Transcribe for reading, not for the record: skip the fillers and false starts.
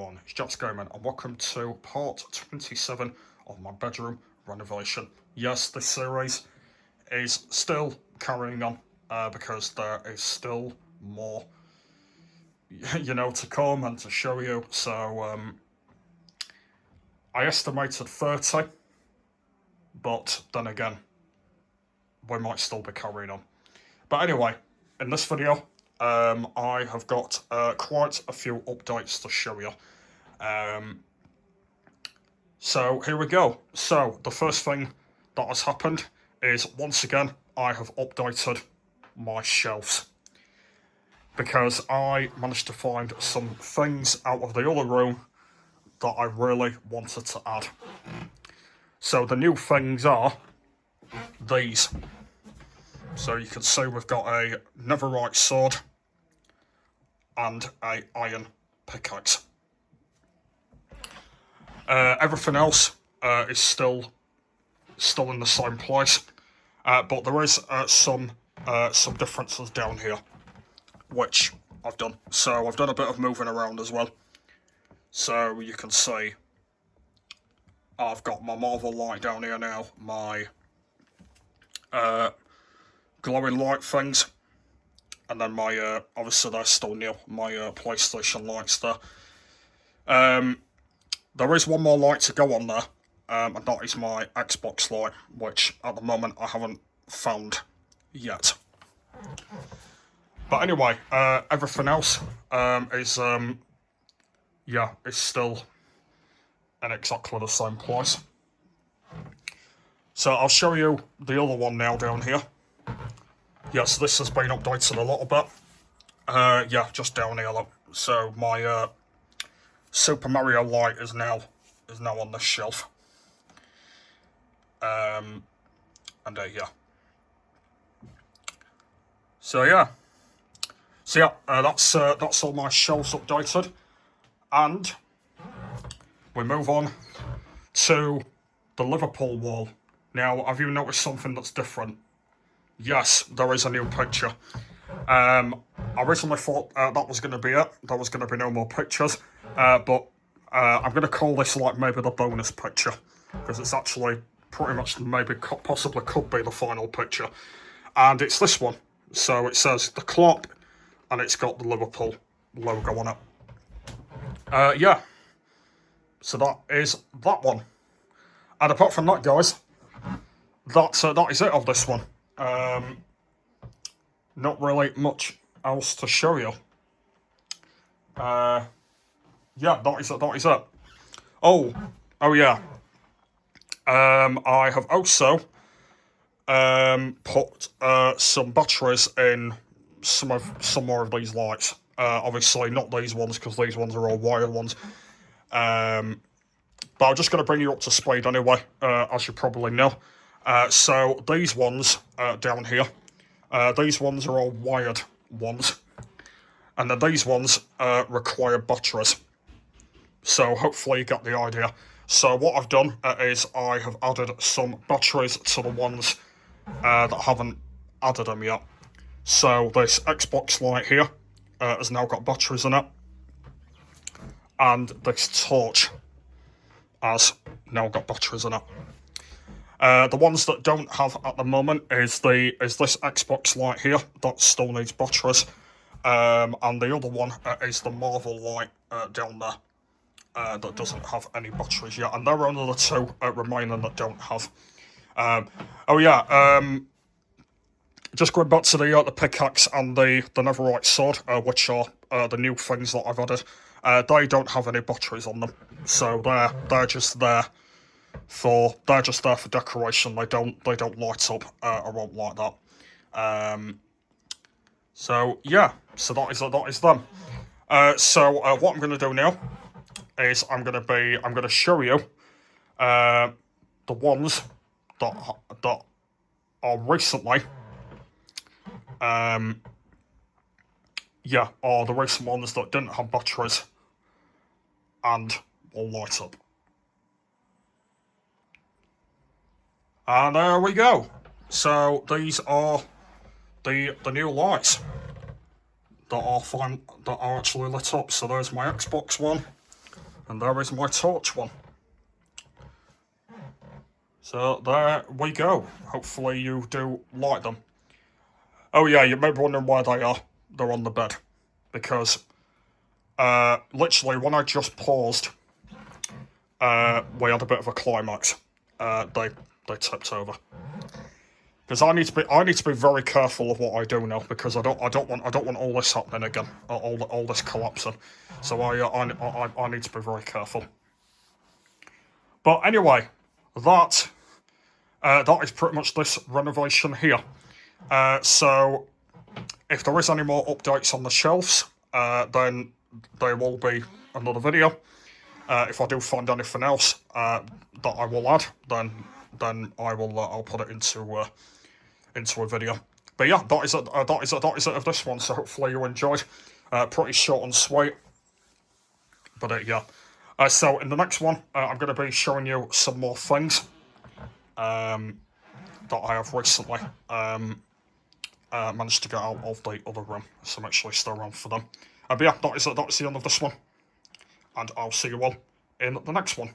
everyone, it's Jack's Gaming and welcome to part 27 of my bedroom renovation. Yes, this series is still carrying on because there is still more, to come and to show you. So I estimated 30, but then again, we might still be carrying on. But anyway, in this video, I have got quite a few updates to show you. So here we go. So the first thing that has happened is, once again, I have updated my shelves. Because I managed to find some things out of the other room that I really wanted to add. So the new things are these. So you can see we've got a netherite sword and a iron pickaxe. Everything else is still in the same place, but there is some differences down here, which I've done. So I've done a bit of moving around as well. So you can see I've got my Marvel light down here now, my glowing light things, and then my, obviously they're still new, my PlayStation lights there. There is one more light to go on there, and that is my Xbox light, which at the moment I haven't found yet. But anyway, everything else is still in exactly the same place. So I'll show you the other one now down here. Yes, this has been updated a little bit. Just down here, look. So my Super Mario light is now on this shelf. And yeah. So that's all my shelves updated, and we move on to the Liverpool wall. Now, have you noticed something that's different? Yes, there is a new picture. I originally thought that was going to be it. There was going to be no more pictures, but I'm going to call this like maybe the bonus picture, because it's actually pretty much possibly could be the final picture. And it's this one. So it says the clock, and it's got the Liverpool logo on it. So that is that one. And apart from that, guys, that is it of this one. Not really much else to show you. That is it. Oh yeah. I have also put some batteries in some more of these lights. Obviously not these ones, because these ones are all wired ones. But I'm just going to bring you up to speed anyway, as you probably know. So these ones down here, these ones are all wired ones, and then these ones require batteries. So hopefully you get the idea. So what I've done is I have added some batteries to the ones that haven't added them yet. So this Xbox light here has now got batteries in it, and this torch has now got batteries in it. The ones that don't have at the moment is this Xbox light here that still needs batteries, and the other one is the Marvel light down there that doesn't have any batteries yet, and there are only the two remaining that don't have. Just going back to the pickaxe and the netherite sword, which are the new things that I've added. They don't have any batteries on them, so they're just there for decoration. They don't light up or won't like that. So that is them. What I'm going to do now is I'm going to show you the ones that are recently are the recent ones that didn't have batteries and will light up. And there we go. So these are the new lights that are actually lit up. So there's my Xbox one, And there is my torch one. So there we go. Hopefully you do like them. Oh yeah, you may be wondering where they are. They're on the bed. Because literally when I just paused, we had a bit of a climax. They tipped over. Because I need to be very careful of what I do now, because I don't want all this happening again, all this collapsing. So I need to be very careful. But anyway, that is pretty much this renovation here. So if there is any more updates on the shelves, then there will be another video. If I do find anything else that I will add, then I'll put it into a video. But yeah, that is it of this one. So hopefully you enjoyed. Pretty short and sweet. But yeah. So in the next one, I'm going to be showing you some more things that I have recently managed to get out of the other room. So I'm actually still around for them. But yeah, that is the end of this one. And I'll see you all in the next one.